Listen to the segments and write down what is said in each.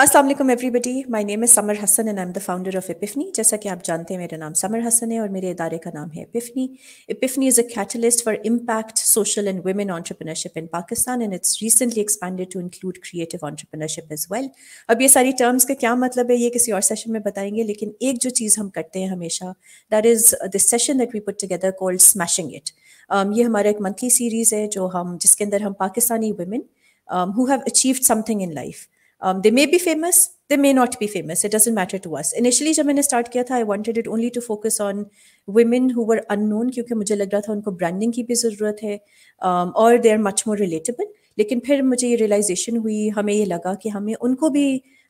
अस्सलाम वालेकुम everybody, my name is Samar Hasan and I am the founder of Epiphany. जैसा कि आप जानते हैं, मेरा नाम समर हसन है और मेरे इदारे का नाम है Epiphany. Epiphany is a catalyst for impact social and women entrepreneurship in Pakistan and it's recently expanded to include creative entrepreneurship as well. अब ये सारी टर्म्स का क्या मतलब है ये किसी और सेशन में बताएंगे, लेकिन एक जो चीज़ हम करते हैं हमेशा, that is this session that we put together called smashing it. ये हमारा एक मंथली सीरीज़ है जो हम जिसके अंदर हम Pakistani women who have achieved something in life. They may be famous, they may not be famous. It doesn't matter to us. Initially, जब मैंने start किया था, I wanted it only to focus on women who were unknown, क्योंकि मुझे लग रहा था उनको branding की भी ज़रूरत है, और they are much more relatable. लेकिन फिर मुझे ये realization हुई, हमें ये लगा कि हमें उनको भी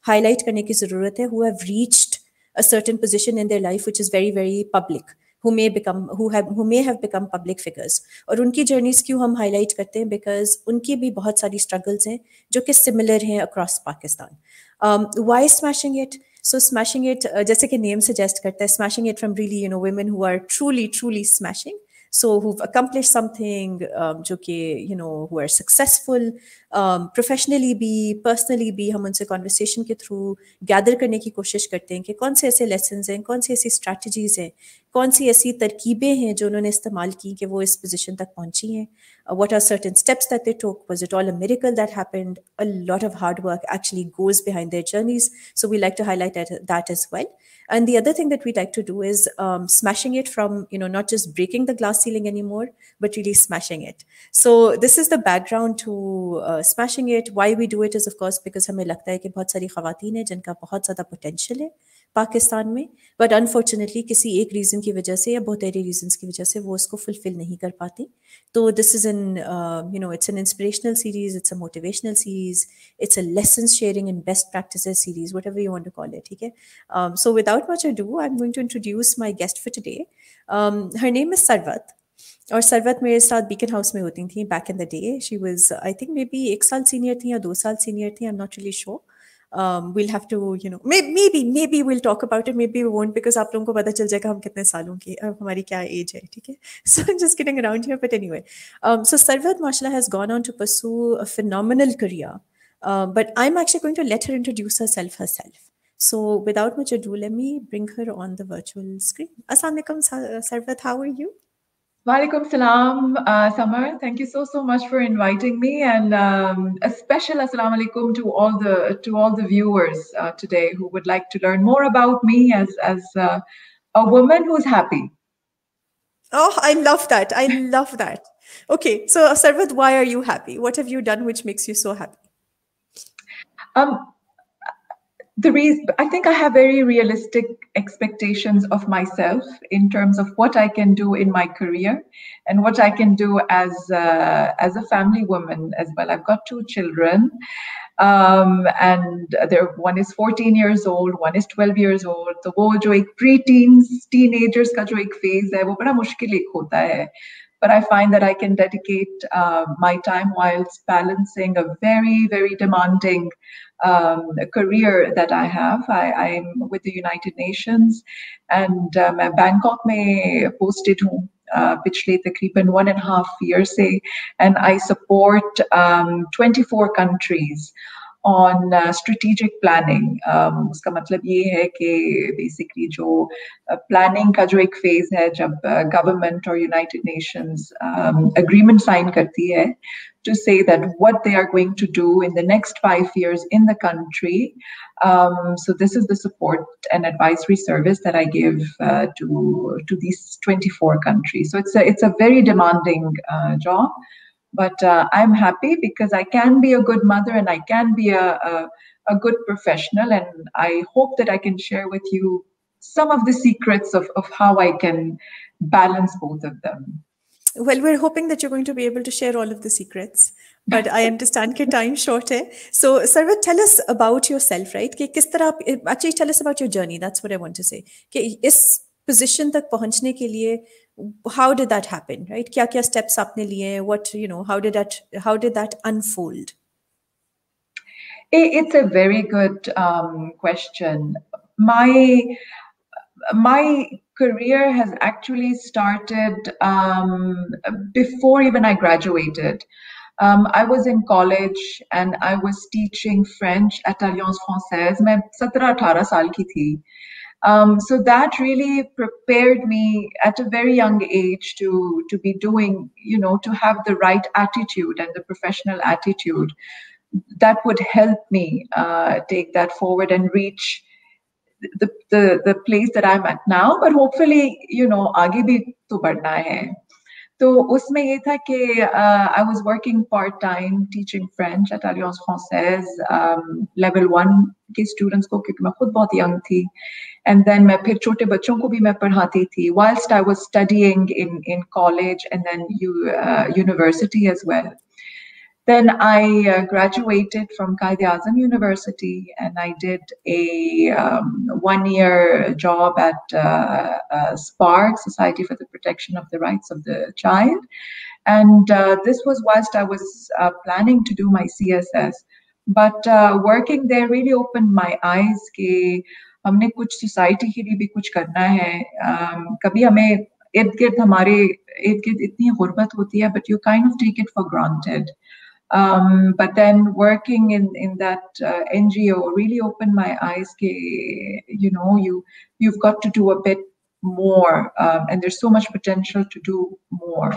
highlight करने की ज़रूरत है, who have reached a certain position in their life which is very very public. who may have become public figures. और उनकी journeys क्यों हम highlight करते हैं, because उनकी भी बहुत सारी struggles हैं जो कि similar हैं across Pakistan. Why smashing it? So smashing it, जैसे कि name suggest करता है, smashing it from really, women who are truly smashing. So who've accomplished something, जो कि, who are successful, professionally भी, personally भी, हम उनसे conversation के through gather करने की कोशिश करते हैं कि कौन से ऐसे lessons हैं, कौन सी ऐसी strategies हैं, कौन सी ऐसी तरकीबें हैं जो उन्होंने इस्तेमाल की कि वो इस position तक पहुंची हैं. What are certain steps that they took? Was it all a miracle that happened? A lot of hard work actually goes behind their journeys. So we like to highlight that as well. And the other thing that we like to do is smashing it from, not just breaking the glass ceiling anymore, but really smashing it. So this is the background to smashing it. Why we do it is, of course, because हमें लगता है कि बहुत सारी ख़वातीन हैं जिनका बहुत ज़्यादा potential है पाकिस्तान में, but unfortunately किसी एक reason की वजह से या बहुत सारे reasons की वजह से वो उसको fulfill नहीं कर पाती. So this is it's an inspirational series, it's a motivational series, it's a lessons sharing and best practices series, whatever you want to call it. Okay? So without much ado, I'm going to introduce my guest for today. Her name is Sarwat. और सरवत मेरे साथ beacon house में होती थी back in the day. She was I think may be 1 साल senior थी या 2 साल सीनियर थी. I am not really sure. we'll have to maybe we'll talk about it, maybe we won't, because आप लोगों को पता चल जाएगा हम कितने सालों की हमारी क्या एज है. ठीक है. So I'm just kidding around here, but anyway, so Sarwat mashallah has gone on to pursue a phenomenal career, but I'm actually going to let her introduce herself. So without much ado, let me bring her on the virtual screen. Assalamu alaikum, Sarwat, how are you? Walaikum salam, Samar. Thank you so much for inviting me, and a special assalamu alaikum to all the viewers today who would like to learn more about me as a woman who's happy. Oh, I love that. I love that. Okay, so Sarwat, why are you happy? What have you done which makes you so happy? The reason, I think I have very realistic expectations of myself in terms of what I can do in my career and what I can do as a family woman as well. I've got 2 children, and one is 14 years old, one is 12 years old. So वो जो एक pre-teens, teenagers का जो एक phase है, वो बड़ा मुश्किल एक होता है. But I find that I can dedicate my time whilst balancing a very demanding career that I have. I'm with the United Nations, and मैं Bangkok में posted हूँ पिछले तकरीबन 1.5 years से, and I support 24 countries on strategic planning. उसका मतलब ये है कि basically जो planning का जो एक phase है जब government और United Nations agreement sign करती है to say that what they are going to do in the next 5 years in the country. So this is the support and advisory service that I give to these 24 countries. So it's a very demanding job. But I'm happy because I can be a good mother and I can be a good professional, and I hope that I can share with you some of the secrets of how I can balance both of them. Well, we're hoping that you're going to be able to share all of the secrets, but I understand that time short hai. So Sarwat, tell us about yourself, right? कि किस तरह, actually tell us about your journey. That's what I want to say. कि इस position तक पहुंचने के लिए how did that happen, right? क्या steps आपने लिए? What, how did that unfold? It's a very good question. My career has actually started before even I graduated. I was in college and I was teaching French at Alliance Française. मैं 17-18 साल की थी. So that really prepared me at a very young age to be doing, to have the right attitude and the professional attitude that would help me take that forward and reach the place that I'm at now. But hopefully, आगे भी तो बढ़ना है. तो उसमें ये था कि I was working part-time teaching French at Alliance Française, level 1 के students को, क्योंकि मैं खुद बहुत young थी. And then मैं फिर छोटे बच्चों को भी मैं पढ़ाती थी whilst I was studying in college and then university as well. Then I graduated from Quaid-e-Azam University and I did a 1-year job at SPARC, Society for the Protection of the Rights of the Child. And this was whilst I was planning to do my CSS. But working there really opened my eyes कि हमने कुछ society के लिए भी कुछ करना है. कभी हमें इर्द-गिर्द हमारे इर्द-गिर्द इतनी गुर्बत होती है, but you kind of take it for granted. But then working in that NGO really opened my eyes. You've got to do a bit more, and there's so much potential to do more.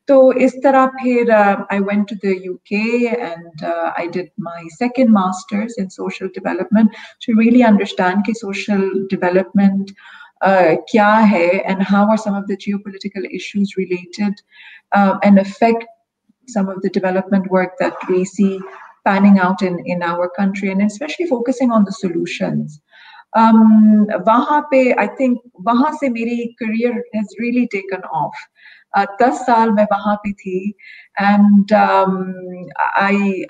So is tarah phir I went to the UK and I did my second master's in social development to really understand कि social development kya hai and how are some of the geopolitical issues related and affect some of the development work that we see panning out in our country, and especially focusing on the solutions. वहाँ पे I think वहाँ से मेरी career has really taken off. 10 साल मैं वहाँ पे थी, and I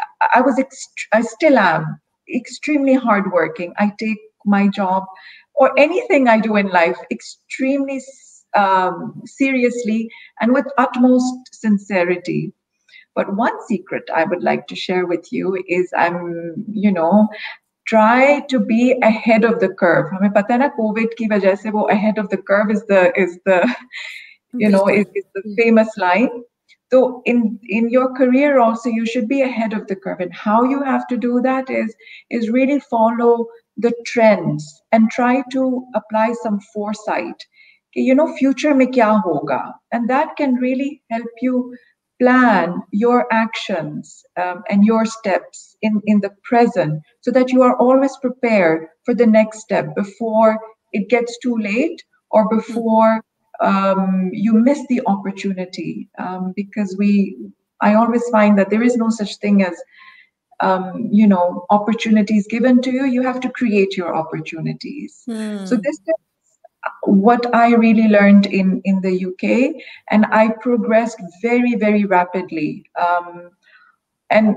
still am extremely hardworking. I take my job or anything I do in life extremely seriously and with utmost sincerity. But one secret I would like to share with you is try to be ahead of the curve. हमें पता है ना COVID की वजह से वो ahead of the curve is the famous line. So in your career also you should be ahead of the curve, and how you have to do that is really follow the trends and try to apply some foresight. Future में क्या होगा, and that can really help you plan your actions and your steps in the present, so that you are always prepared for the next step before it gets too late or before you miss the opportunity. Because I always find that there is no such thing as opportunities given to you. You have to create your opportunities. So this is what I really learned in the UK, and I progressed very, very rapidly. And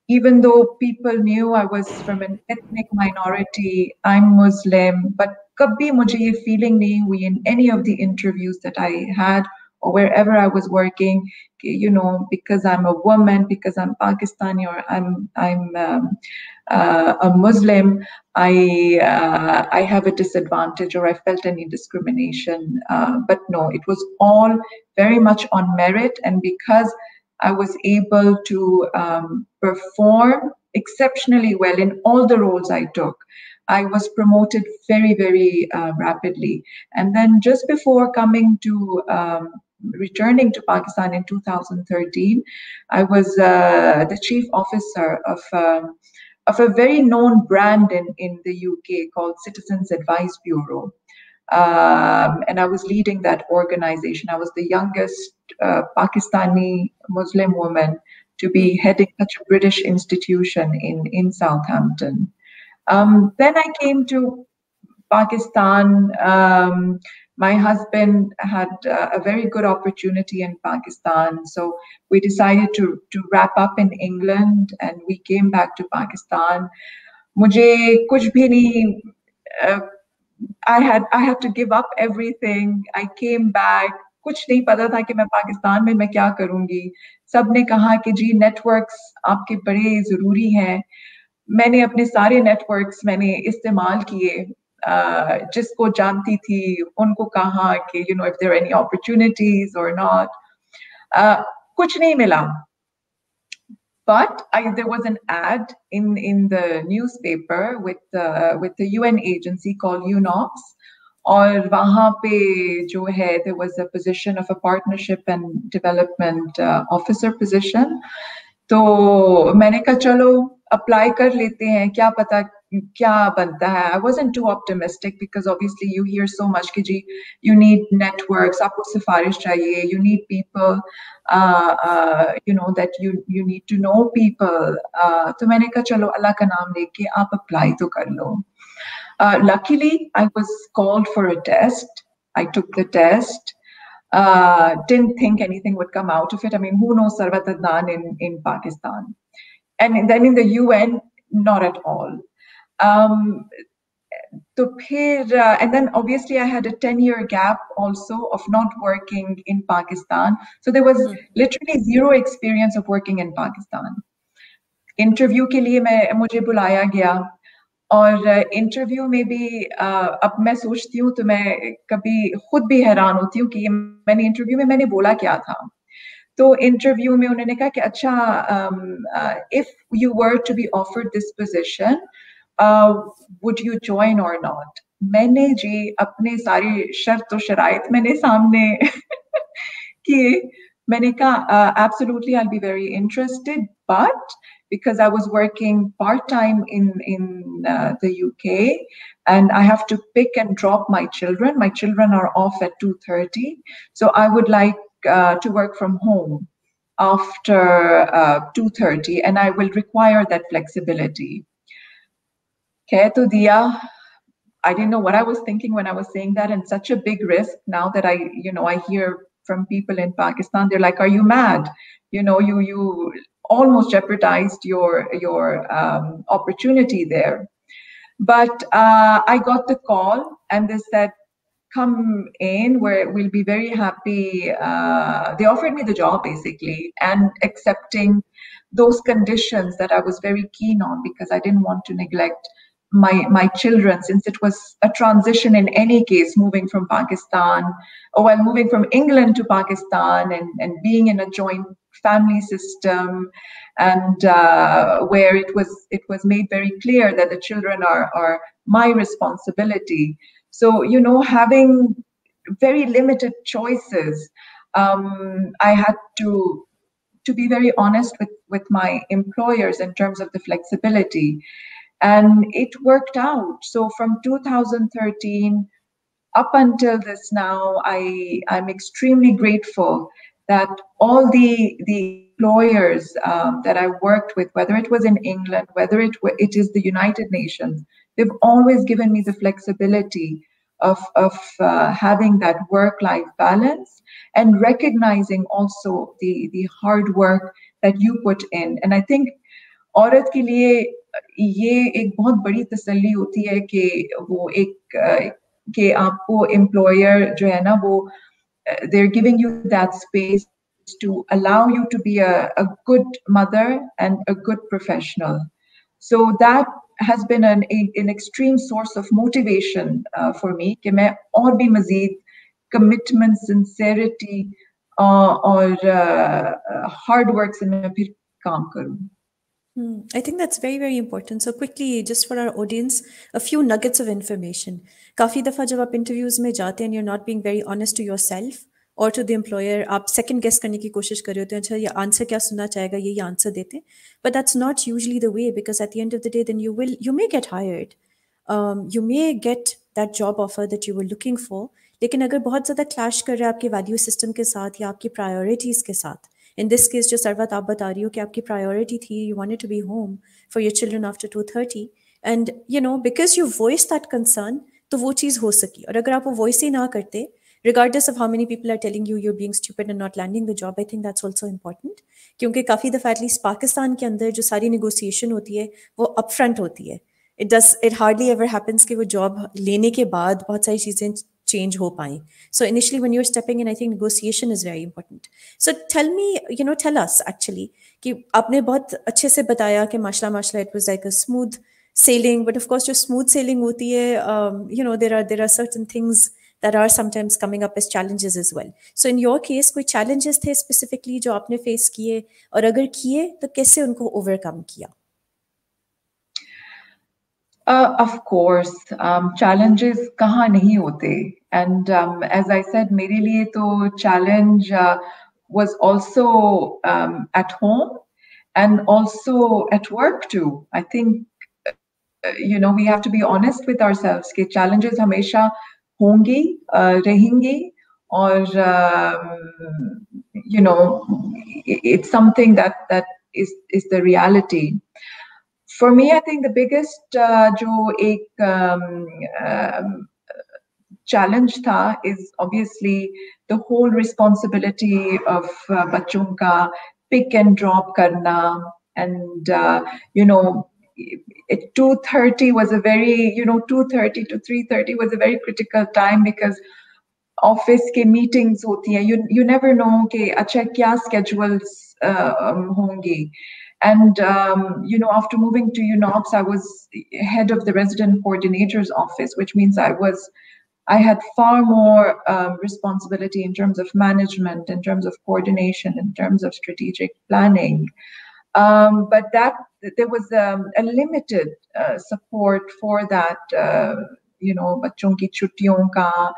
even though people knew I was from an ethnic minority, I'm Muslim, but kabhi mujhe ye feeling nahi hui in any of the interviews that I had or wherever I was working, because I'm a woman, because I'm Pakistani, or I'm a Muslim, I have a disadvantage, or I felt any discrimination. But no, it was all very much on merit, and because I was able to perform exceptionally well in all the roles I took, I was promoted very, very rapidly. And then just before returning to Pakistan in 2013, I was the chief officer of a very known brand in the UK called Citizens Advice Bureau. And I was leading that organization. I was the youngest Pakistani Muslim woman to be heading such a British institution in Southampton. Then I came to Pakistan. My husband had a very good opportunity in Pakistan, so we decided to wrap up in England, and we came back to Pakistan. Mujhe kuch bhi nahi, I had to give up everything. I came back. कुछ नहीं पता था कि मैं पाकिस्तान में मैं क्या करूंगी. सबने कहा कि जी नेटवर्क्स आपके बड़े जरूरी हैं. मैंने अपने सारे नेटवर्क्स मैंने इस्तेमाल किए. जिसको जानती थी उनको कहा कि if there are any opportunities or not. कुछ नहीं मिला. But there was an ad in the newspaper with the UN agency called UNOP. और वहाँ पे जो है there was a position of a partnership and development officer position. तो मैंने कहा चलो apply कर लेते हैं, क्या पता क्या बनता है. I wasn't too optimistic because obviously you hear so much कि जी you need networks, आपको सिफारिश चाहिए, you need people, you know that you need to know people. तो मैंने कहा चलो अल्लाह का नाम लेके आप apply तो कर लो. Luckily, I was called for a test. I took the test. Didn't think anything would come out of it. I mean, who knows Sarwat Adnan in Pakistan? And then in the UN, not at all. And then obviously I had a 10-year gap also of not working in Pakistan. So there was literally zero experience of working in Pakistan. Interview के लिए मुझे बुलाया गया. और interview में भी अब मैं सोचती हूँ तो मैं कभी खुद भी हैरान होती हूँ कि मैंने इंटरव्यू में मैंने बोला क्या था. तो इंटरव्यू में उन्होंने कहा कि अच्छा if you were to be offered this position, would you join or not? मैंने जी अपने सारी शर्त और शराइत मैंने सामने किए. मैंने कहा absolutely I'll be very interested, but because I was working part-time in the UK and I have to pick and drop my children. My children are off at 2:30. So I would like to work from home after 2:30 and I will require that flexibility. Okay, to diya. I didn't know what I was thinking when I was saying that, and such a big risk. Now that I hear from people in Pakistan, they're like, "Are you mad? You almost jeopardized your opportunity there." But I got the call, and they said, "Come in. We'll be very happy." They offered me the job basically, and accepting those conditions that I was very keen on because I didn't want to neglect my children, since it was a transition in any case, moving from moving from England to Pakistan and being in a joint family system, and where it was made very clear that the children are my responsibility. So, having very limited choices, I had to be very honest with my employers in terms of the flexibility. And it worked out. So from 2013 up until this now, I'm extremely grateful that all the employers that I worked with, whether it was in England, whether it is the United Nations, they've always given me the flexibility of having that work-life balance and recognizing also the hard work that you put in. And I think औरत के लिए ये एक बहुत बड़ी तसल्ली होती है कि वो कि आपको एम्प्लॉयर जो है ना वो they're giving you that space to allow you to be a good mother and a good professional. So that has been an extreme source of motivation for me कि मैं और भी मज़ीद commitment, sincerity और hard work से मैं फिर काम करूँ. I think that's very, very important. So quickly, just for our audience, a few nuggets of information. काफ़ी दफ़ा जब आप interviews में जाते हैं and you're not being very honest to yourself or to the employer, आप second guess करने की कोशिश कर रहे होते हैं, अच्छा ये answer क्या सुनना चाहेगा, ये answer देते हैं. But that's not usually the way, because at the end of the day, then you may get hired. You may get that job offer that you were looking for. लेकिन अगर बहुत ज़्यादा clash कर रहा है आपके value system के साथ या आपकी priorities के साथ, in this case, जो सरवत आप बता रही हो कि आपकी priority थी, you wanted to be home for your children after 2:30, and because you voiced that concern, तो वो चीज़ हो सकी. और अगर आप वो voice ही ना करते, regardless of how many people are telling you you're being stupid and not landing the job, I think that's also important. क्योंकि काफ़ी दफ़ा at least पाकिस्तान के अंदर जो सारी negotiation होती है, वो upfront होती है. It hardly ever happens कि वो job लेने के बाद बहुत सारी चीज़ें change हो पाएं. So initially when you're stepping in, I think negotiation is very important. So tell us actually कि आपने बहुत अच्छे से बताया कि माशाल्लाह it was like a smooth sailing, but of course जो smooth sailing होती है, there are certain things that are sometimes coming up as challenges as well. So in your case, कोई challenges थे specifically जो आपने face किए, और अगर किए तो कैसे उनको overcome किया? Of course, challenges kahan nahi hote. And as I said, mere liye to challenge was also at home and also at work too. I think, we have to be honest with ourselves कि challenges हमेशा होंगी, रहेंगी, और it's something that is the reality. For me, I think the biggest challenge tha is obviously the whole responsibility of bachon ka pick and drop karna, and 2:30 was a very 2:30 to 3:30 was a very critical time, because office ke meetings hoti hai, you never know ke acha kya schedules hongi. And after moving to UNOPS, I was head of the resident coordinator's office, which means I had far more responsibility in terms of management, in terms of coordination, in terms of strategic planning. But there was a limited support for that, bachon ki chuttiyon ka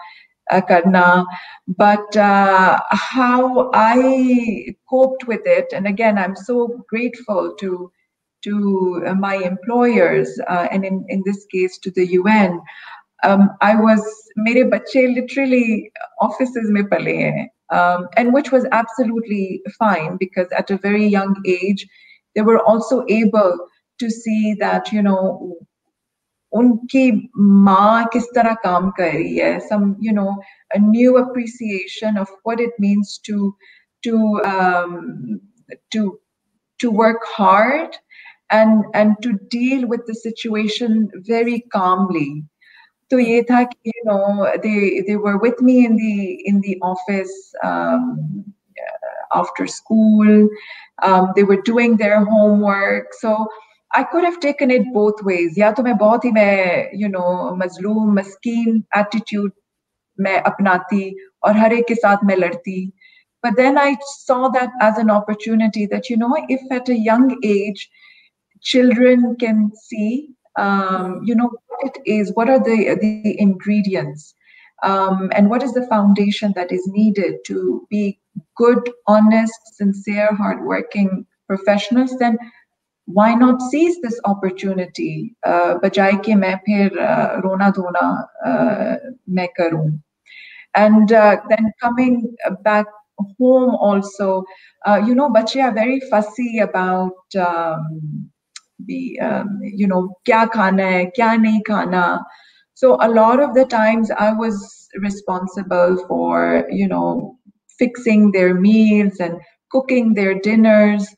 karna. But how I coped with it, and again, I'm so grateful to my employers, and in this case to the UN. Mere bache literally offices mein pale hain, and which was absolutely fine, because at a very young age, they were also able to see that, उनकी माँ किस तरह काम कर रही है, some a new appreciation of what it means to work hard and to deal with the situation very calmly. So ye tha ki, they were with me in the office after school. They were doing their homework. So I could have taken it both ways. Ya to main bahut hi mazloom, maskeen attitude main apnati aur har ek ke saath main ladti. But then I saw that as an opportunity that, if at a young age, children can see, what it is, what are the ingredients, and what is the foundation that is needed to be good, honest, sincere, hardworking professionals, then why not seize this opportunity? Bajai ke main phir rona dhona main karun. And then coming back home also, bache are very fussy about kya khana hai, kya nahi khana. So a lot of the times I was responsible for, fixing their meals and cooking their dinners.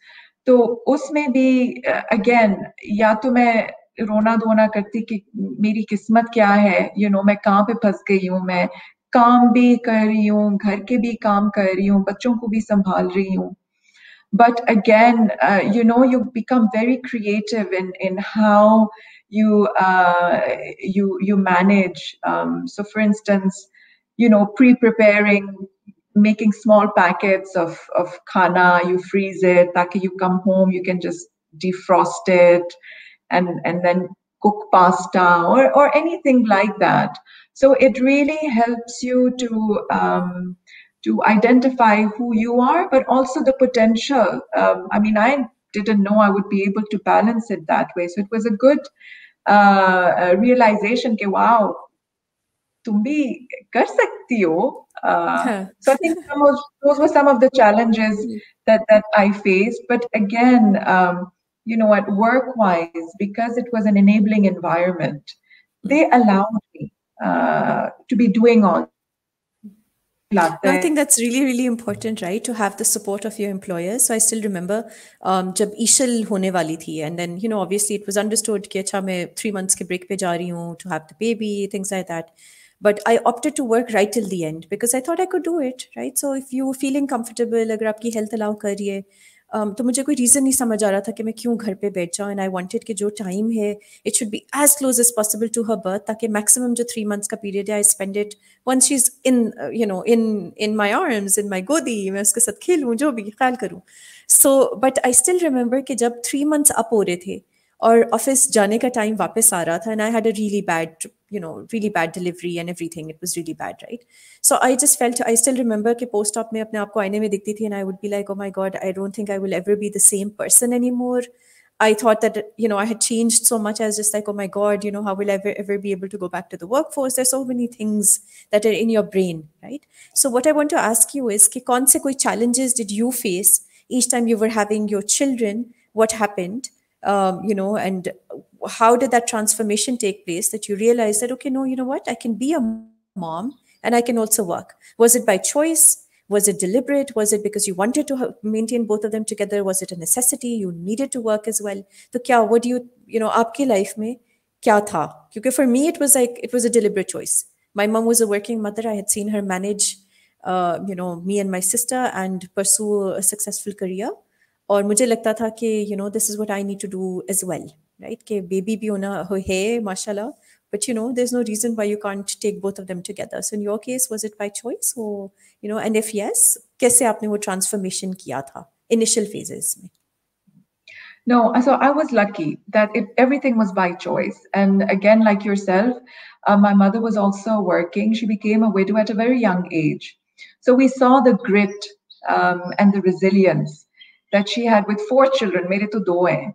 तो उसमें भी again, या तो मैं रोना धोना करती कि मेरी किस्मत क्या है, मैं कहाँ पे फंस गई हूँ, मैं काम भी कर रही हूँ, घर के भी काम कर रही हूँ, बच्चों को भी संभाल रही हूँ. But again, you become very creative in how you manage. So, for instance, pre-preparing, making small packets of khana, you freeze it, taki you come home, you can just defrost it and then cook pasta or anything like that. So it really helps you to identify who you are, but also the potential. I didn't know I would be able to balance it that way. So it was a good realization that, wow, तुम भी कर सकती हो. So I think those were some of the challenges that I faced. But again, at work-wise, because it was an enabling environment, they allowed me to be doing all. I think that's really, really important, right? To have the support of your employers. So I still remember jab ishal hone wali thi, and then, obviously it was understood कि अच्छा मैं 3 months के break पे जा रही हूँ to have the baby, things like that. But I opted to work right till the end because I thought I could do it, right? So if you feeling comfortable, अगर आपकी health allow कर रही है, तो मुझे कोई reason नहीं समझ आ रहा था कि मैं क्यों घर पे बैठ जाऊँ, एंड आई वांटेड कि जो टाइम है it should be as close as possible to her birth, ताकि मैक्सिमम जो 3 months का पीरियड है I spend it once she is in my arms, in my गोदी, मैं उसके साथ खेलूँ, जो भी ख्याल करूँ. So but I still remember कि जब 3 months अप हो रहे थे और ऑफिस जाने का टाइम वापस आ रहा था, and I had a really bad delivery and everything, it was really bad, right? So I just felt, I still remember कि post op में अपने आप को आईने में दिखती थी, and I would be like, oh my god, I don't think I will ever be the same person anymore. I thought that, I had changed so much. I was just like, oh my god, how will I ever be able to go back to the workforce? There's so many things that are in your brain, right? So what I want to ask you is कि कौन से कोई challenges did you face each time you were having your children? What happened? And how did that transformation take place that you realized that, okay, no, you know what, I can be a mom and I can also work? Was it by choice? Was it deliberate? Was it because you wanted to maintain both of them together? Was it a necessity? You needed to work as well? So kya, what do aapki life mein kya tha? Because for me, it was a deliberate choice. My mom was a working mother. I had seen her manage, me and my sister and pursue a successful career. और मुझे लगता था कि this is what I need to do as well, right? कि baby भी होना है माशाल्लाह, but there's no reason why you can't take both of them together. So in your case, was it by choice, or and if yes, कैसे आपने वो transformation किया था initial phases में? No, so I was lucky that everything was by choice. And again, like yourself, my mother was also working. She became a widow at a very young age. So we saw the grit and the resilience that she had with 4 children. Mere to do hai.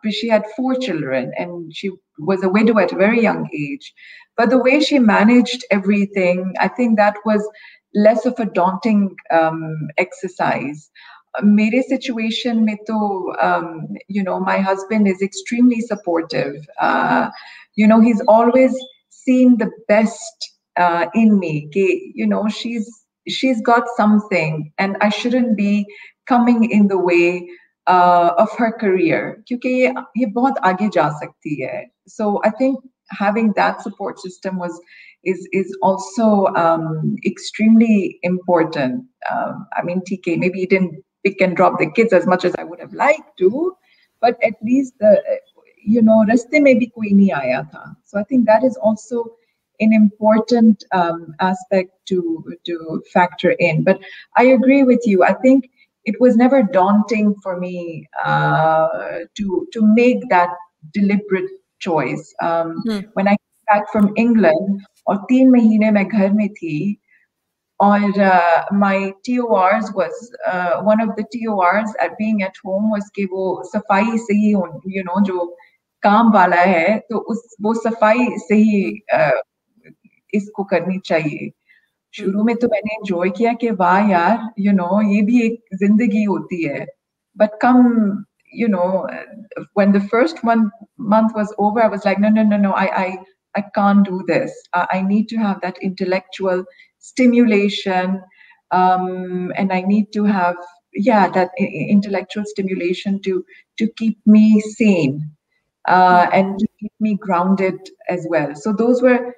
She had 4 children and she was a widow at a very young age. But the way she managed everything, I think that was less of a daunting exercise. Mere situation mein to, my husband is extremely supportive. He's always seen the best in me. She's got something, and I shouldn't be coming in the way of her career. क्योंकि ये बहुत आगे जा सकती है. So I think having that support system is also extremely important. I mean, TK, maybe you didn't pick and drop the kids as much as I would have liked to, but at least raste mein bhi koi nahi aaya tha. So I think that is also an important aspect to factor in. But I agree with you. I think it was never daunting for me to make that deliberate choice. When I came back from England, और 3 महीने मैं घर में थी, और my TORs was one of the TORs at being at home was कि वो सफाई से ही जो काम वाला है तो वो सफाई से ही इसको करनी चाहिए. शुरू में तो मैंने एंजॉय किया कि वाह यार, ये भी एक जिंदगी होती है. But come, when the first month was over, I was like, no, I can't do this. I need to have that intellectual stimulation, and I need to have, that intellectual stimulation to keep me sane, and to keep me grounded as well. So those were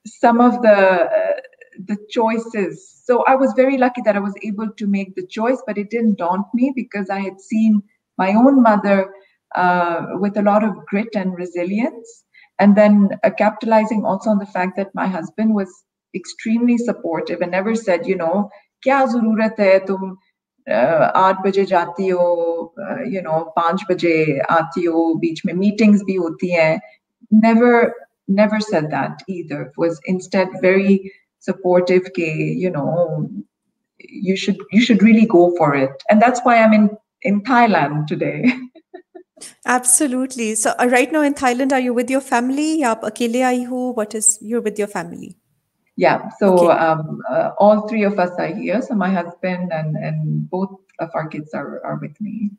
some of the choices. So I was very lucky that I was able to make the choice, but it didn't daunt me because I had seen my own mother with a lot of grit and resilience, and then capitalizing also on the fact that my husband was extremely supportive and never said, क्या जरूरत है तुम 8 बजे जाती हो, 5 बजे आती हो, बीच में meetings भी होती हैं. Never said that either. Was instead very supportive ke, you should really go for it. And that's why I'm in Thailand today. Absolutely. So right now in Thailand, are you with your family? आप अकेले आई हो? You're with your family? Yeah. So okay. All 3 of us are here. So my husband and both of our kids are with me.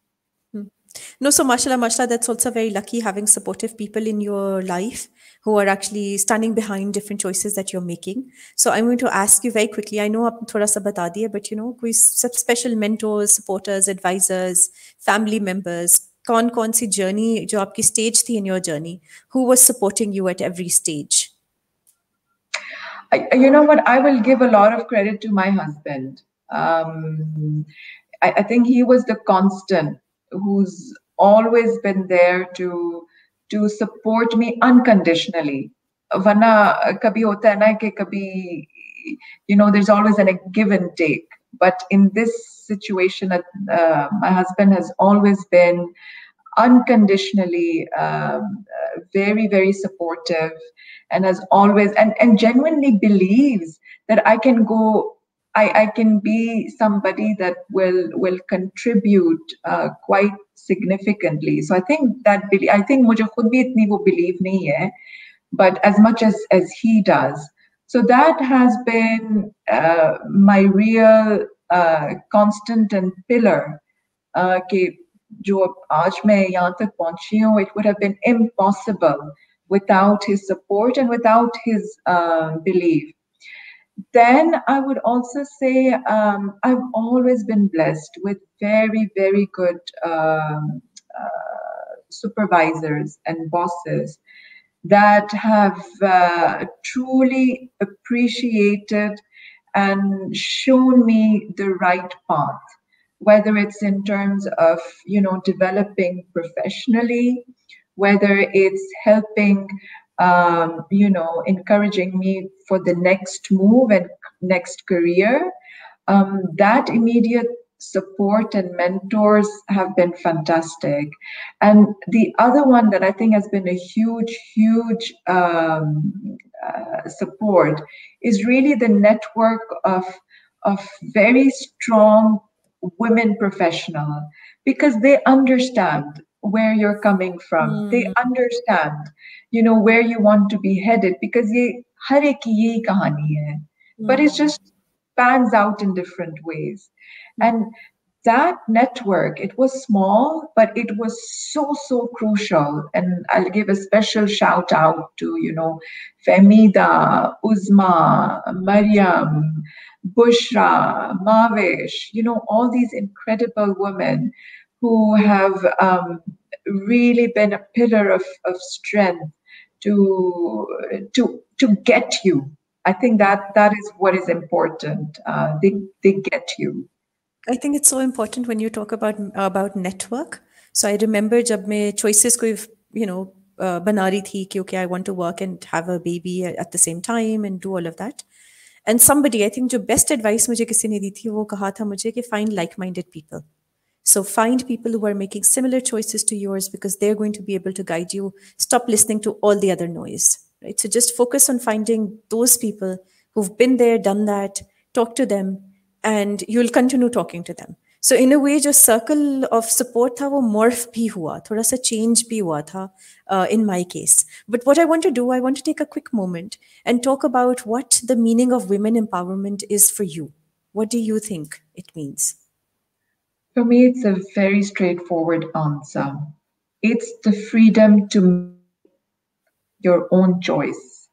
No, so mashallah, that's also very lucky having supportive people in your life who are actually standing behind different choices that you're making. So I'm going to ask you very quickly. I know aap thoda sa bata diya, but koi special mentors, supporters, advisors, family members, kaun si journey jo aapki stage thi in your journey, who was supporting you at every stage? You know what? I will give a lot of credit to my husband. I think he was the constant who's always been there to support me unconditionally. Vana kabhi hota hai na कि kabhi, there's always a give and take. But in this situation, my husband has always been unconditionally very, very supportive, and has always and genuinely believes that I can go. I can be somebody that will contribute quite significantly. So I think that I think मुझे खुद भी इतनी वो believe नहीं है, but as much as he does. So that has been my real constant and pillar. कि जो आज मैं यहाँ तक पहुंची हूँ, it would have been impossible without his support and without his belief. Then I would also say I've always been blessed with very, very good supervisors and bosses that have truly appreciated and shown me the right path, whether it's in terms of, developing professionally, whether it's helping, encouraging me for the next move and next career. That immediate support and mentors have been fantastic. And the other one that I think has been a huge, huge support is really the network of very strong women professionals, because they understand where you're coming from. They understand, where you want to be headed, because ye har ek ki yehi kahani hai, but it just pans out in different ways. And that network, it was small, but it was so, so crucial. And I'll give a special shout out to, Femida, Uzma, Mariam, Bushra, Mavish, all these incredible women who have really been a pillar of strength to get you. I think that is what is important. They get you. I think it's so important when you talk about network. So I remember जब मैं choices को बना रही थी कि okay, I want to work and have a baby at the same time and do all of that. And somebody, I think, जो best advice मुझे किसी ने दी थी, वो कहा था मुझे कि find like-minded people. So find people who are making similar choices to yours, because they're going to be able to guide you. Stop listening to all the other noise, right? So just focus on finding those people who've been there, done that, talk to them, and you'll continue talking to them. So in a way, जो circle of support था, वो morph भी हुआ, थोड़ा सा change भी हुआ था in my case. But what I want to do, I want to take a quick moment and talk about what the meaning of women empowerment is for you. What do you think it means? For me, it's a very straightforward answer. It's the freedom to make your own choice.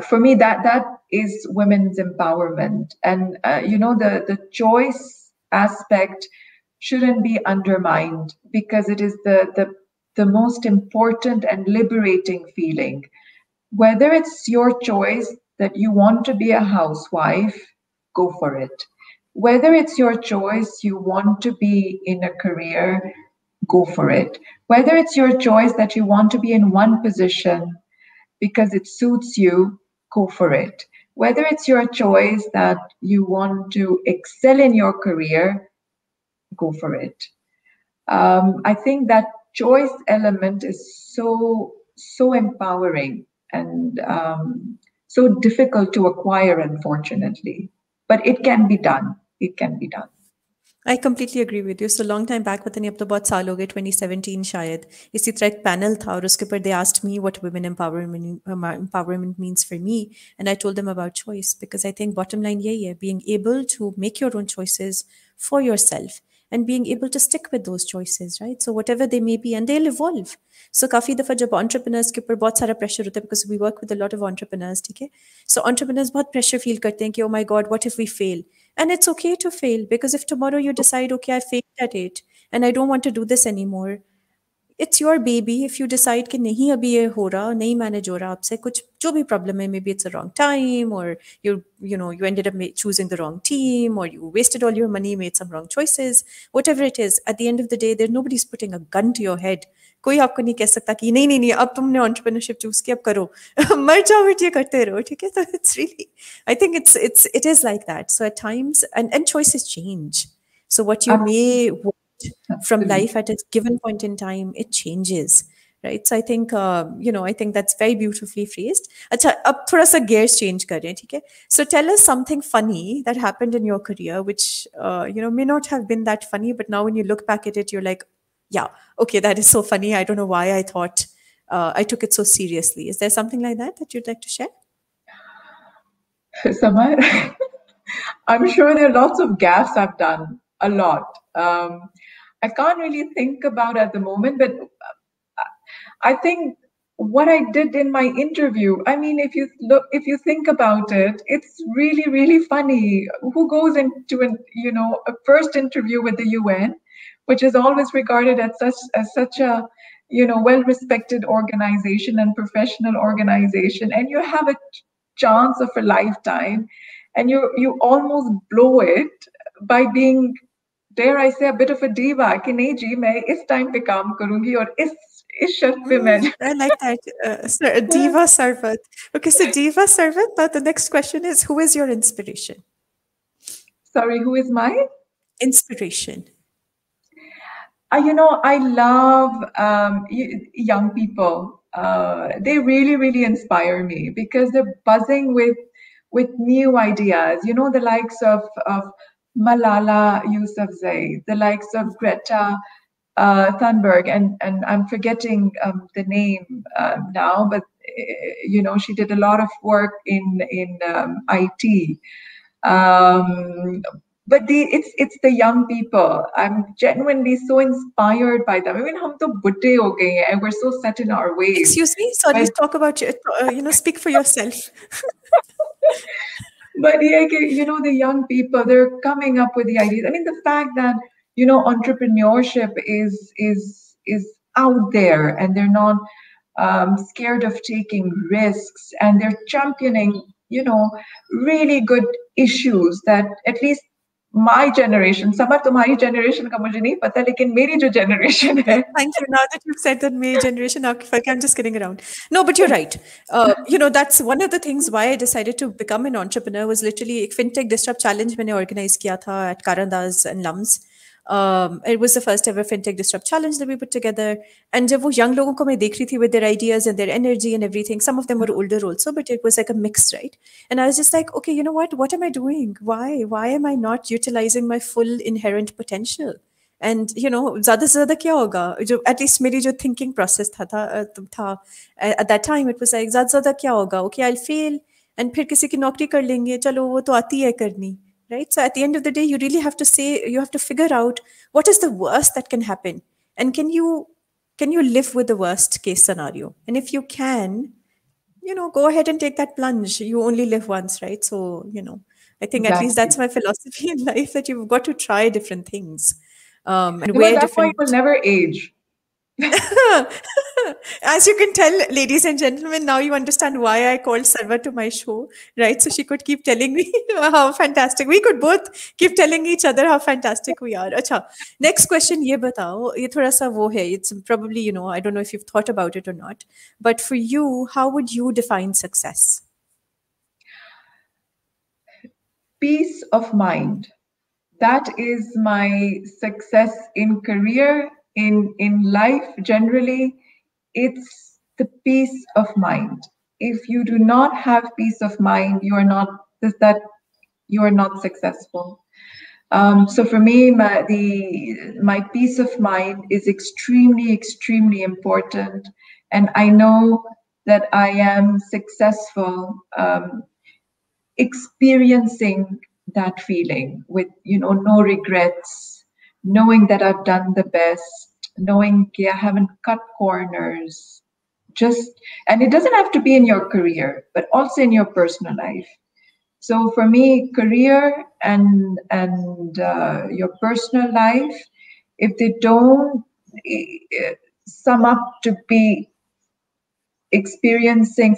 For me, that is women's empowerment. And, the choice aspect shouldn't be undermined, because it is the most important and liberating feeling. Whether it's your choice that you want to be a housewife, go for it. Whether it's your choice you want to be in a career, go for it. Whether it's your choice that you want to be in one position because it suits you, go for it. Whether it's your choice that you want to excel in your career, go for it. I think that choice element is so empowering and so difficult to acquire, unfortunately. But it can be done. It can be done. I completely agree with you. So long time back, पता नहीं अब तो बहुत साल हो गए, 2017 शायद, इसी तरह एक panel था और उसके ऊपर they asked me what women empowerment means for me, and I told them about choice, because I think bottom line यही है, being able to make your own choices for yourself and being able to stick with those choices, right? So whatever they may be, and they'll evolve. So काफी दफा जब entrepreneurs के ऊपर बहुत सारा pressure होता है, because we work with a lot of entrepreneurs, ठीक है? So entrepreneurs बहुत pressure feel करते हैं कि oh my God, what if we fail? And it's okay to fail, because if tomorrow you decide, okay, I failed at it and I don't want to do this anymore, it's your baby. If you decide कि नहीं अभी ये हो रहा, नहीं manage हो रहा आपसे, कुछ जो भी problem है, maybe it's the wrong time, or you ended up choosing the wrong team, or you wasted all your money, made some wrong choices, whatever it is. At the end of the day, nobody's putting a gun to your head. कोई आपको नहीं कह सकता कि नहीं नहीं नहीं अब तुमने entrepreneurship choose किया अब करो मर जाओ बट ये करते रहो ठीक है so it's really I think it is like that so at times and choices change so what you may want from life at a given point in time it changes right so I think I think that's very beautifully phrased अच्छा अब थोड़ा सा gears change कर रहे हैं ठीक है so tell us something funny that happened in your career which may not have been that funny but now when you look back at it you're like yeah, okay, that is so funny. I don't know why I thought I took it so seriously. Is there something like that you'd like to share? Samar, I'm sure there are lots of gaffes I've done, a lot. I can't really think about at the moment, but I think what I did in my interview, I mean, if you think about it, it's really, really funny. Who goes into a first interview with the UN, which is always regarded as such a well-respected organization and professional organization, and you have a chance of a lifetime, and you almost blow it by being, dare I say, a bit of a diva. कि नहीं जी मैं इस time पे काम करूँगी और इस शर्त पे मैं. I like that. Diva Sarwat. Okay, so Diva Sarwat. Now the next question is, who is your inspiration? Sorry, who is my inspiration? I love young people. They really, really inspire me because they're buzzing with new ideas. The likes of Malala Yousafzai, the likes of Greta Thunberg, and I'm forgetting the name now, but she did a lot of work in IT. But it's the young people. I'm genuinely so inspired by them. Even hum to buddhe ho gaye hain, and we're so set in our ways. Excuse me, sorry. Talk about speak for yourself. But yeah, the young people, they're coming up with the ideas. I mean, the fact that entrepreneurship is out there, and they're not scared of taking risks, and they're championing really good issues that at least my generation, Samar तुम्हारी generation का मुझे नहीं पता, लेकिन मेरी जो generation है. Thank you. Now that you've said that my generation, I'm just kidding around. No, but you're right. That's one of the things why I decided to become an entrepreneur was literally a fintech disrupt challenge मैंने organize किया था at Karandas and Lums. It was the first ever fintech disrupt challenge that we put together. And जब वो young लोगों को मैं देख रही थी with their ideas and their energy and everything, some of them were older also, but it was like a mix, right? And I was just like, okay, you know what? What am I doing? Why am I not utilizing my full inherent potential? And ज़्यादा से ज़्यादा क्या होगा जो at least मेरी जो thinking process था at that time it was like ज़्यादा से ज़्यादा क्या होगा okay I'll fail and फिर किसी की नौकरी कर लेंगे चलो वो तो आती है करनी. Right? So at the end of the day, you really have to figure out what is the worst that can happen. And can you live with the worst case scenario? And if you can, go ahead and take that plunge. You only live once, right? So, I think at least that's my philosophy in life, that you've got to try different things. And wear that's why you will never age. As you can tell, ladies and gentlemen, now you understand why I called Sarwa to my show, right? So she could keep telling me how fantastic. We could both keep telling each other how fantastic we are. Acha, next question, ye batao. Ye thoda sa wo hai. It's probably, I don't know if you've thought about it or not. But for you, how would you define success? Peace of mind. That is my success in career, in life generally. It's the peace of mind. If you do not have peace of mind, you are not successful. So for me, my peace of mind is extremely, extremely important, and I know that I am successful experiencing that feeling with no regrets, knowing that I've done the best, knowing I haven't cut corners, and it doesn't have to be in your career, but also in your personal life. So for me, career and your personal life, if they don't sum up to be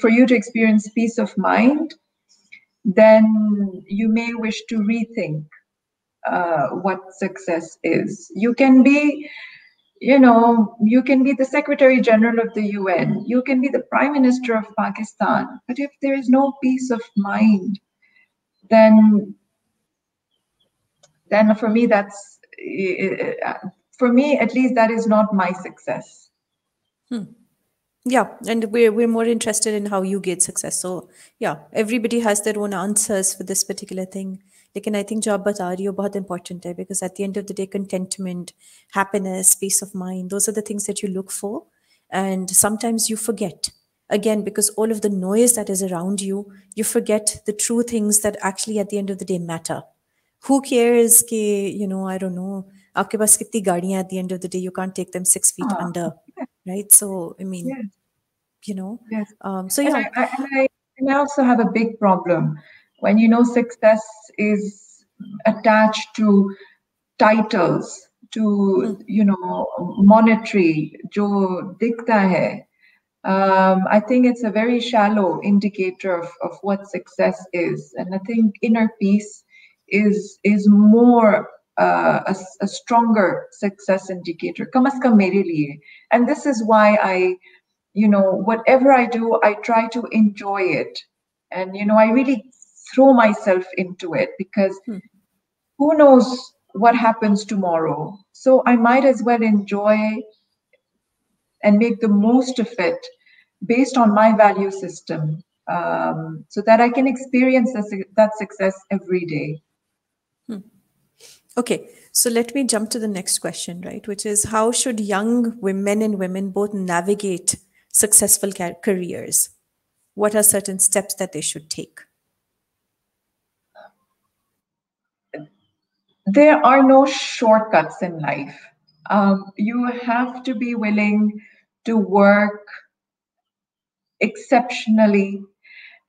for you to experience peace of mind, then you may wish to rethink what success is. You can be, you can be the Secretary General of the UN, you can be the Prime Minister of Pakistan, but if there is no peace of mind, then for me, for me at least, that is not my success. Yeah, and we're more interested in how you get success. So yeah, everybody has their own answers for this particular thing. Lekin I think जो आप बता रही हो बहुत important है, because at the end of the day, contentment, happiness, peace of mind, those are the things that you look for. And sometimes you forget, again, because all of the noise that is around you, you forget the true things that actually at the end of the day matter. Who cares कि, I don't know, आपके पास कितनी गाड़ियाँ at the end of the day, you can't take them 6 feet under, right? So, I mean, Yes. So yeah. And I also have a big problem when, success is attached to titles, to, monetary, jo dikhta hai. I think it's a very shallow indicator of what success is. And I think inner peace is more a stronger success indicator. Kam as kam mere liye. And this is why whatever I do, I try to enjoy it. And, I really throw myself into it, because who knows what happens tomorrow. So I might as well enjoy and make the most of it based on my value system, so that I can experience that success every day. Okay, so let me jump to the next question, right? Which is, how should young men and women both navigate successful careers? What are certain steps that they should take? There are no shortcuts in life. You have to be willing to work exceptionally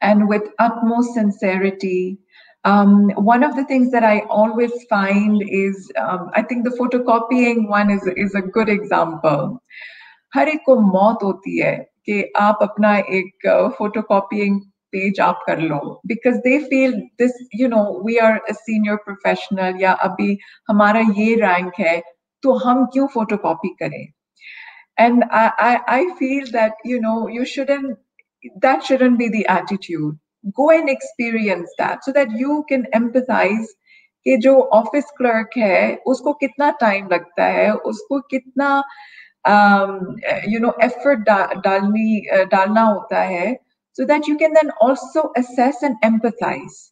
and with utmost sincerity. One of the things that I always find is, I think the photocopying one is a good example. हर एक को मौत होती है कि आप अपना एक photocopying page आप कर लो, because they feel this, we are a senior professional, या अभी हमारा ये rank है, तो हम क्यों photocopy करें? And I feel that, that shouldn't be the attitude. Go and experience that so that you can empathize कि जो office clerk है, उसको कितना time लगता है, उसको कितना effort डालना होता है, so that you can then also assess and empathize.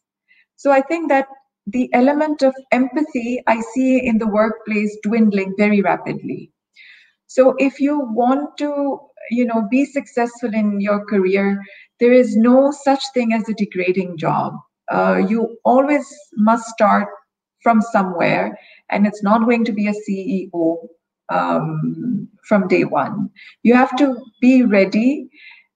So I think that the element of empathy I see in the workplace dwindling very rapidly. So if you want to, be successful in your career, there is no such thing as a degrading job. You always must start from somewhere, and it's not going to be a CEO from day one. You have to be ready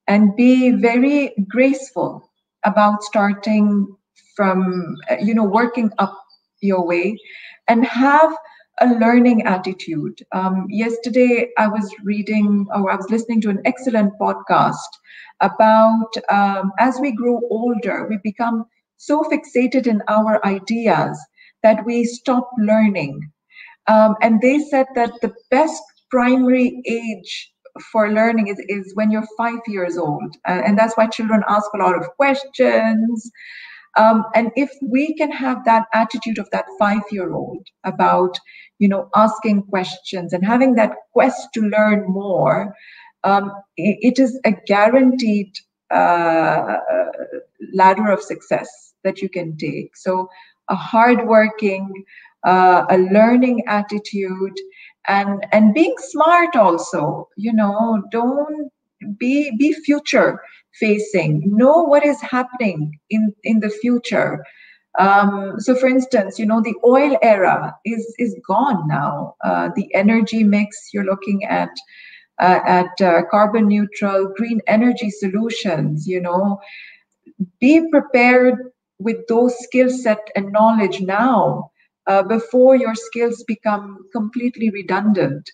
and be very graceful about starting from, working up your way, and have a learning attitude. Yesterday, I was listening to an excellent podcast about as we grow older, we become so fixated in our ideas that we stop learning. And they said that the best primary age for learning is when you're 5 years old. And that's why children ask a lot of questions. And if we can have that attitude of that 5-year-old about, asking questions and having that quest to learn more, it is a guaranteed ladder of success that you can take. So a hardworking, a learning attitude, and being smart also, don't be future facing, know what is happening in the future. So for instance, the oil era is gone now. The energy mix, you're looking at carbon neutral, green energy solutions, be prepared with those skill set and knowledge now, before your skills become completely redundant.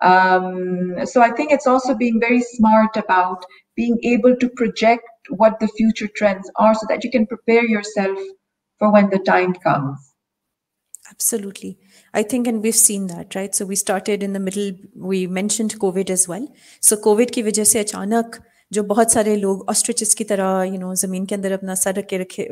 So I think it's also being very smart about being able to project what the future trends are so that you can prepare yourself for when the time comes. Absolutely. I think, and we've seen that, right? So we started in the middle, we mentioned COVID as well. So COVID की वजह से अचानक जो बहुत सारे लोग ostriches की तरह ज़मीन के अंदर अपना सर रख के रखे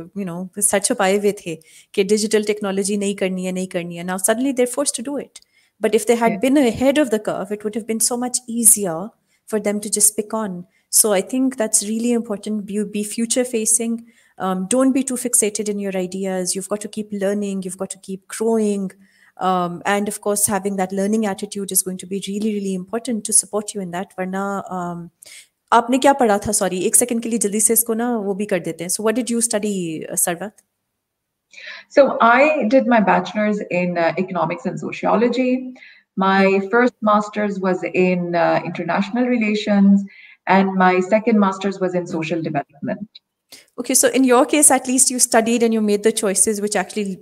सर छुपाए हुए थे कि डिजिटल टेक्नोलॉजी नहीं करनी है now suddenly they're forced to do it. But if they had been ahead of the curve, it would have been so much easier for them to just pick on. So I think that's really important. You be future facing. Don't be too fixated in your ideas. You've got to keep learning. You've got to keep growing. And of course, having that learning attitude is going to be really, really important to support you in that. वरना आपने क्या पढ़ा था? Sorry, एक second के लिए जल्दी से इसको ना वो भी कर देते हैं. So what did you study, Sarwat? So I did my bachelor's in economics and sociology. My first master's was in international relations, and my second master's was in social development. Okay, so in your case, at least you studied and you made the choices which actually,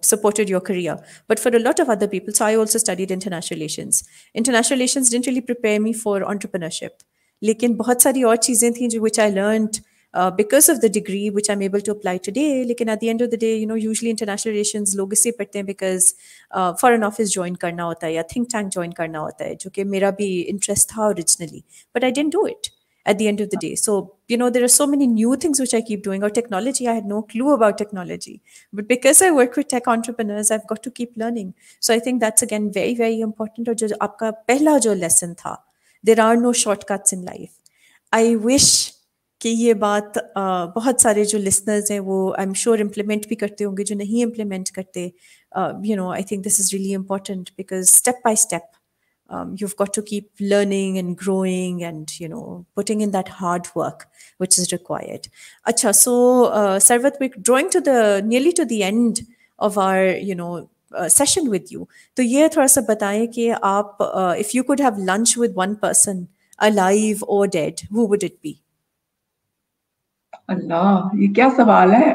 supported your career. But for a lot of other people, so I also studied international relations. International relations didn't really prepare me for entrepreneurship. लेकिन बहुत सारी और चीजें थी जो which I learned because of the degree which I'm able to apply today. लेकिन at the end of the day, usually international relations लोग इससे पढ़ते हैं because foreign office join करना होता है या think tank join करना होता है जो कि मेरा भी interest था originally. But I didn't do it at the end of the day. So, there are so many new things which I keep doing, or technology. I had no clue about technology. But because I work with tech entrepreneurs, I've got to keep learning. So I think that's again very, very important. और जो आपका पहला जो lesson था, there are no shortcuts in life. I wish कि ये बात बहुत सारे जो listeners हैं वो I'm sure implement भी करते होंगे जो नहीं implement करते. I think this is really important because step by step, you've got to keep learning and growing and, putting in that hard work which is required. Acha, so Sarwat, we're drawing nearly to the end of our, session with you. तो ये थोड़ा सा बताएं कि आप, if you could have lunch with one person, alive or dead, who would it be? Allah, ये क्या सवाल है?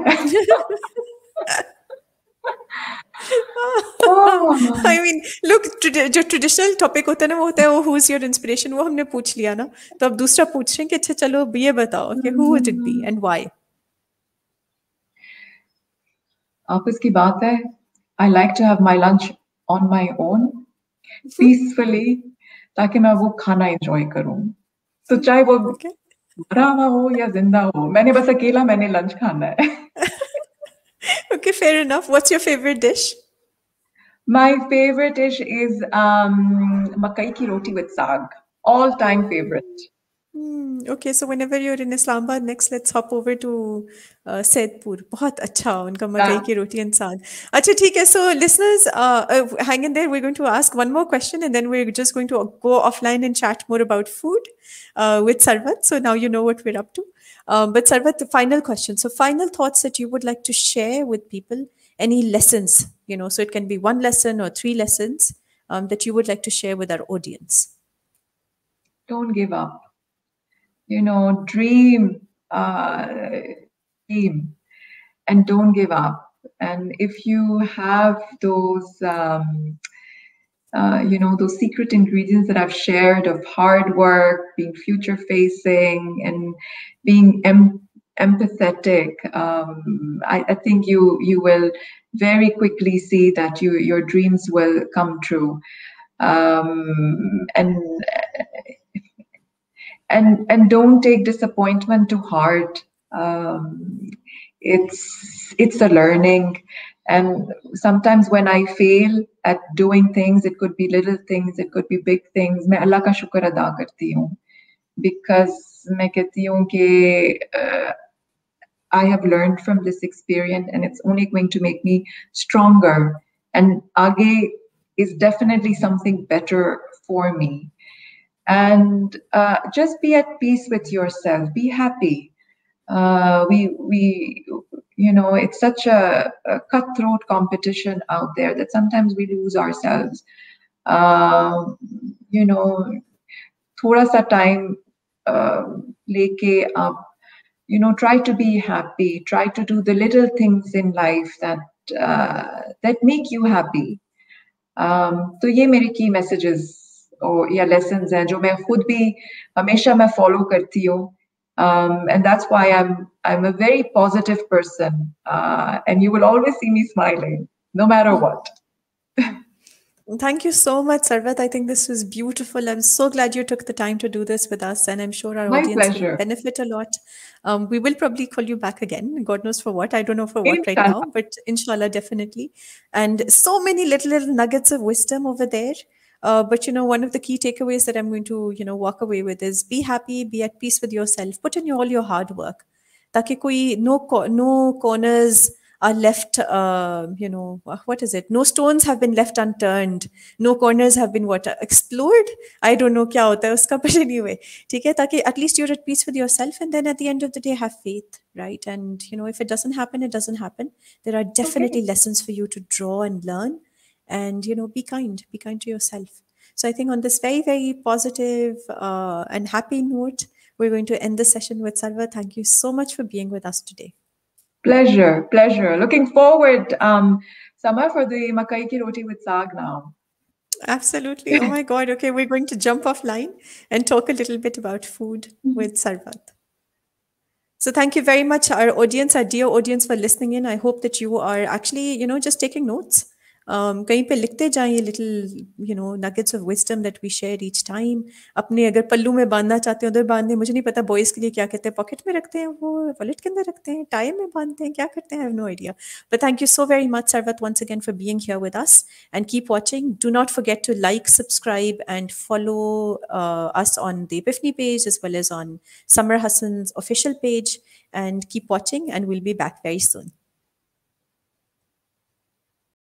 I mean, look, जो traditional topic होता है ना वो होता है who's your inspiration, वो हमने पूछ लिया ना, तो अब दूसरा पूछ रहे हैं कि अच्छा चलो ये बताओ कि who would it be and why? आपस की बात है. I like to have my lunch on my own, peacefully, ताकि मैं वो खाना enjoy करूं. तो चाहे वो मरा हुआ हो या जिंदा हो, मैंने बस अकेला मैंने lunch खाना है. Okay, fair enough. What's your favorite dish? My favorite dish is makai ki roti with saag. All-time favorite. Okay, so whenever you're in Islamabad next, let's hop over to Saidpur. बहुत अच्छा उनका मकई की रोटी and साग. अच्छा ठीक है. So listeners, hang in there. We're going to ask one more question and then we're just going to go offline and chat more about food with Sarwat. So now you know what we're up to. But Sarwat, the final question. So final thoughts that you would like to share with people. Any lessons, so it can be one lesson or 3 lessons that you would like to share with our audience. Don't give up. Dream, and don't give up. And if you have those, those secret ingredients that I've shared of hard work, being future-facing, and being empathetic, I think you will very quickly see that your dreams will come true. And don't take disappointment to heart. It's a learning, and sometimes when I fail at doing things, it could be little things, it could be big things. मैं अल्लाह का शुक्र अदा करती हूँ because मैं कहती हूँ कि I have learned from this experience, and it's only going to make me stronger. And आगे is definitely something better for me. And just be at peace with yourself. Be happy. It's such a cutthroat competition out there that sometimes we lose ourselves. थोड़ा सा time लेके आप, try to be happy. Try to do the little things in life that make you happy. So ये मेरे key messages या lessons हैं जो मैं खुद भी हमेशा मैं follow करती हूँ. And that's why I'm a very positive person, and you will always see me smiling no matter what. Thank you so much, Sarwat. I think this was beautiful. I'm so glad you took the time to do this with us, and I'm sure our My audience will pleasure. benefit a lot. We will probably call you back again. God knows for what. I don't know for what right Inshallah. now, but inshallah, definitely. And so many little nuggets of wisdom over there. But one of the key takeaways that I'm going to walk away with is be happy, be at peace with yourself, put in all your hard work. Taki koi no corners are left, what is it? No stones have been left unturned. No corners have been explored. I don't know kya hota hai uska, but anyway. ठीक है, ताकि at least you're at peace with yourself, and then at the end of the day have faith, right? And if it doesn't happen, it doesn't happen. There are definitely lessons for you to draw and learn, and be kind to yourself. So I think on this very, very positive and happy note, we're going to end the session with Sarwat. Thank you so much for being with us today. Pleasure. Looking forward, Samar, for the makai ki roti with saag now. Absolutely. Oh my God. Okay, we're going to jump offline and talk a little bit about food with Sarwat. So thank you very much, our audience, our dear audience, for listening in. I hope that you are actually, just taking notes. कहीं पे लिखते जाएं ये little nuggets of wisdom that we share each time. अपने अगर पल्लू में बांधना चाहते हैं उधर बांधे. मुझे नहीं पता boys के लिए क्या कहते हैं, पॉकेट में रखते हैं वो, वॉलेट के अंदर रखते हैं, टाई में बांधते हैं, क्या करते हैं, I have no idea. But thank you so very much, Sarwat, once again for being here with us, and keep watching. Do not forget to like, subscribe, and follow us on the Epiphany page as well as on Samar Hassan's official page, and keep watching, and we'll be back very soon.